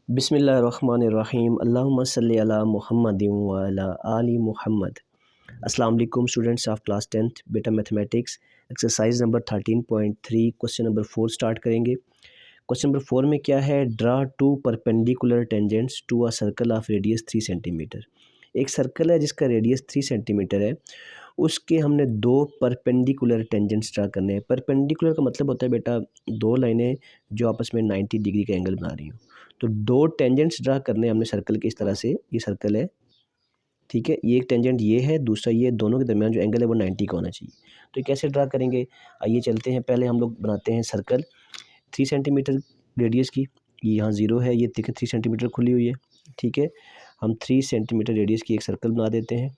बिस्मिल्लाहिर्रहमानिर्रहीम अल्लाहुम्मा सल्ली अला मुहम्मदिन व अला आलि मुहम्मद। अस्सलाम वालेकुम स्टूडेंट्स ऑफ क्लास 10th। बेटा mathematics exercise number 13.3 question number 4 start करेंगे। क्वेश्चन नंबर 4 में क्या है, draw two perpendicular tangents to a circle of radius 3 centimetre. एक सर्कल है जिसका रेडियस 3 सेंटीमीटर है, उसके हमने दो परपेंडिकुलर टेंजेंट्स ड्रा करने हैं। परपेंडिकुलर का मतलब होता है बेटा दो लाइनें जो आपस में 90 डिग्री का एंगल बना रही हो। तो दो टेंजेंट्स ड्रा करने हैं हमने सर्कल के। इस तरह से ये सर्कल है, ठीक है, ये एक टेंजेंट ये है, दूसरा ये, दोनों के दरमियान जो एंगल है वो 90 का होना चाहिए। तो ये कैसे ड्रा करेंगे, आइए चलते हैं। पहले हम लोग बनाते हैं सर्कल 3 सेंटीमीटर रेडियस की। ये यहाँ 0 है, ये देखें 3 सेंटीमीटर खुली हुई है, ठीक है। हम 3 सेंटीमीटर रेडियस की एक सर्कल बना देते हैं।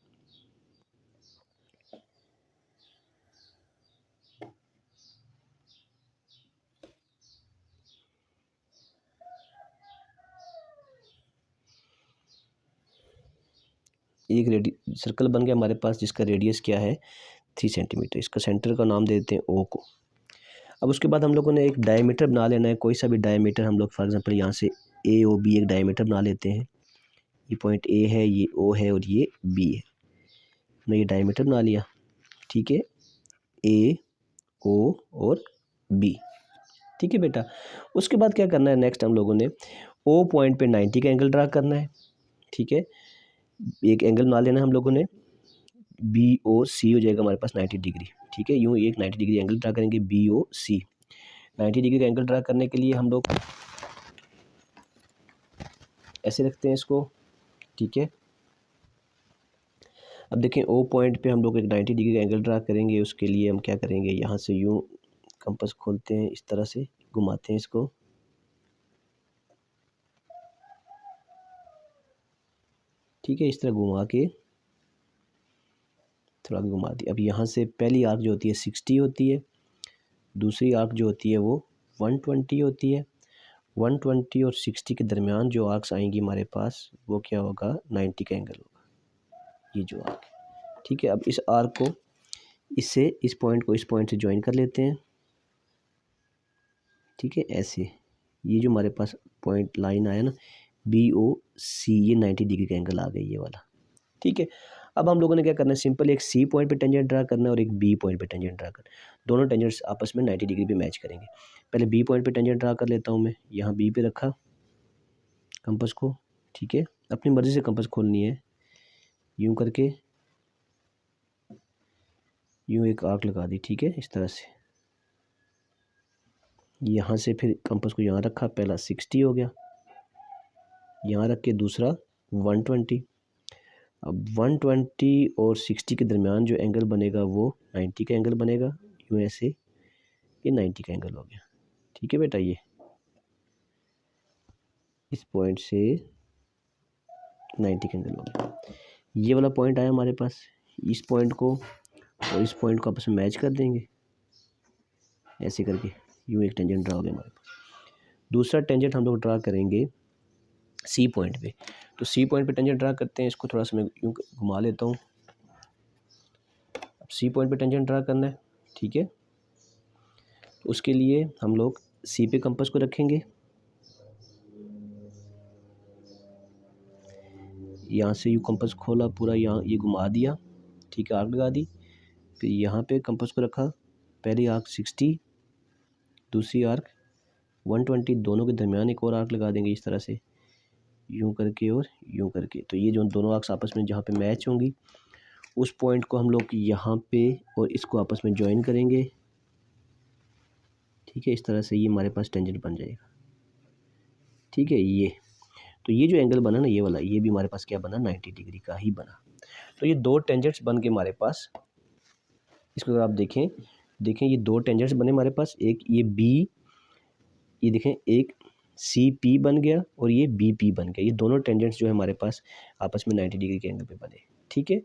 एक सर्कल बन गया हमारे पास जिसका रेडियस क्या है 3 सेंटीमीटर। इसका सेंटर का नाम दे देते हैं ओ को। अब उसके बाद हम लोगों ने एक डायमीटर बना लेना है, कोई सा भी डायमीटर। हम लोग फॉर एग्जांपल यहाँ से ए ओ बी एक डायमीटर बना लेते हैं। ये पॉइंट ए है, ये ओ है और ये बी है। हमने ये डायमीटर बना लिया, ठीक है, ए ओ और बी, ठीक है बेटा। उसके बाद क्या करना है, नेक्स्ट हम लोगों ने ओ पॉइंट पे 90 का एंगल ड्रा करना है, ठीक है। एक एंगल बना लेना है हम लोगों ने, बी ओ सी हो जाएगा हमारे पास 90 डिग्री, ठीक है। यूँ एक 90 डिग्री एंगल ड्रा करेंगे बी ओ सी। 90 डिग्री का एंगल ड्रा करने के लिए हम लोग ऐसे रखते हैं इसको, ठीक है। अब देखें ओ पॉइंट पे हम लोग एक 90 डिग्री का एंगल ड्रा करेंगे। उसके लिए हम क्या करेंगे, यहाँ से यूँ कंपास खोलते हैं, इस तरह से घुमाते हैं इसको, ठीक है। इस तरह घुमा के थोड़ा घुमा दिया। अब यहाँ से पहली आर्क जो होती है 60 होती है, दूसरी आर्क जो होती है वो 120 होती है। 120 और 60 के दरमियान जो आर्क्स आएंगी हमारे पास वो क्या होगा, 90 का एंगल होगा, ये जो आर्क है, ठीक है। अब इस आर्क को इससे इस पॉइंट को इस पॉइंट से ज्वाइन कर लेते हैं, ठीक है, ऐसे। ये जो हमारे पास पॉइंट लाइन आया ना बी ओ सी, ये 90 डिग्री का एंगल आ गया ये वाला, ठीक है। अब हम लोगों ने क्या करना है, सिंपल एक सी पॉइंट पे टेंजेंट ड्रा करना है और एक बी पॉइंट पे टेंजेंट ड्रा करना है। दोनों टेंजेंट्स आपस में 90 डिग्री पे मैच करेंगे। पहले बी पॉइंट पे टेंजेंट ड्रा कर लेता हूँ मैं। यहाँ बी पे रखा कंपास को, ठीक है। अपनी मर्ज़ी से कंपास खोलनी है, यूँ करके यूँ एक आर्क लगा दी, ठीक है, इस तरह से। यहाँ से फिर कंपास को यहाँ रखा, पहला 60 हो गया, यहाँ रख के दूसरा 120। अब 120 और 60 के दरमियान जो एंगल बनेगा वो 90 का एंगल बनेगा, यूँ ऐसे, ये 90 का एंगल हो गया, ठीक है बेटा। ये इस पॉइंट से 90 का एंगल हो गया। ये वाला पॉइंट आया हमारे पास, इस पॉइंट को और इस पॉइंट को आपस में मैच कर देंगे ऐसे करके, यूँ एक टेंजेंट ड्रा हो गया हमारे पास। दूसरा टेंजेंट हम लोग ड्रा करेंगे सी पॉइंट पे। तो सी पॉइंट पे टेंजेंट ड्रा करते हैं, इसको थोड़ा सा मैं यूँ घुमा लेता हूँ। अब सी पॉइंट पे टेंजेंट ड्रा करना है, ठीक है। तो उसके लिए हम लोग सी पे कंपास को रखेंगे, यहाँ से यूँ कंपास खोला पूरा, यहाँ ये घुमा दिया, ठीक है, आर्क लगा दी। फिर यहाँ पे कंपास को रखा, पहली आर्क 60, दूसरी आर्क 120, दोनों के दरमियान एक और आर्क लगा देंगे इस तरह से, यूँ करके और यूँ करके। तो ये जो दोनों आर्क्स आपस में जहाँ पे मैच होंगी उस पॉइंट को हम लोग यहाँ पे और इसको आपस में ज्वाइन करेंगे, ठीक है। इस तरह से ये हमारे पास टेंजेंट बन जाएगा, ठीक है। ये तो ये जो एंगल बना ना ये वाला, ये भी हमारे पास क्या बना, 90 डिग्री का ही बना। तो ये दो टेंजेंट्स बन के हमारे पास, इसको अगर आप देखें ये दो टेंजेंट्स बने हमारे पास। एक ये बी, ये देखें, एक सी पी बन गया और ये बी पी बन गया। ये दोनों टेंजेंट्स जो है हमारे पास आपस में 90 डिग्री के एंगल पे बने, ठीक है।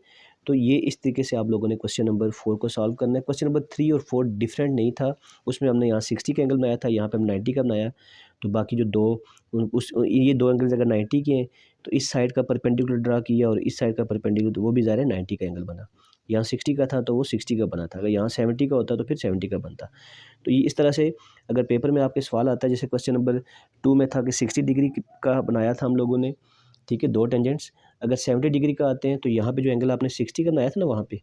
तो ये इस तरीके से आप लोगों ने क्वेश्चन नंबर 4 को सॉल्व करना है। क्वेश्चन नंबर 3 और 4 डिफरेंट नहीं था, उसमें हमने यहाँ 60 का एंगल बनाया था, यहाँ पे हम 90 का बनाया। तो बाकी जो दो ये दो एंगल्स अगर 90 के हैं तो इस साइड का परपेंडिकुलर ड्रा किया और इस साइड का परपेंडिकुलर, तो वो भी ज़ाहिर है 90 का एंगल बना। यहाँ 60 का था तो वो 60 का बना था, अगर यहाँ 70 का होता तो फिर 70 का बनता। तो ये इस तरह से अगर पेपर में आपके सवाल आता है, जैसे क्वेश्चन नंबर 2 में था कि 60 डिग्री का बनाया था हम लोगों ने, ठीक है, 2 टेंजेंट्स। अगर 70 डिग्री का आते हैं तो यहाँ पे जो एंगल आपने 60 का बनाया था ना, वहाँ पे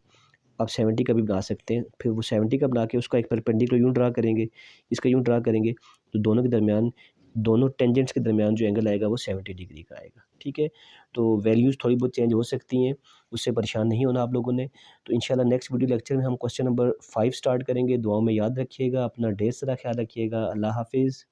आप 70 का भी बना सकते हैं। फिर वो 70 का बना के उसका एक परपेंडिकुलर यूँ ड्रा करेंगे, इसका यूँ ड्रा करेंगे, तो दोनों के दरमियान, दोनों टेंजेंट्स के दरमियान जो एंगल आएगा वो 70 डिग्री का आएगा, ठीक है। तो वैल्यूज़ थोड़ी बहुत चेंज हो सकती हैं, उससे परेशान नहीं होना आप लोगों ने। तो इंशाल्लाह नेक्स्ट वीडियो लेक्चर में हम क्वेश्चन नंबर 5 स्टार्ट करेंगे। दुआओं में याद रखिएगा, अपना ढेर सारा ख्याल रखिएगा। अल्लाह हाफ़िज़।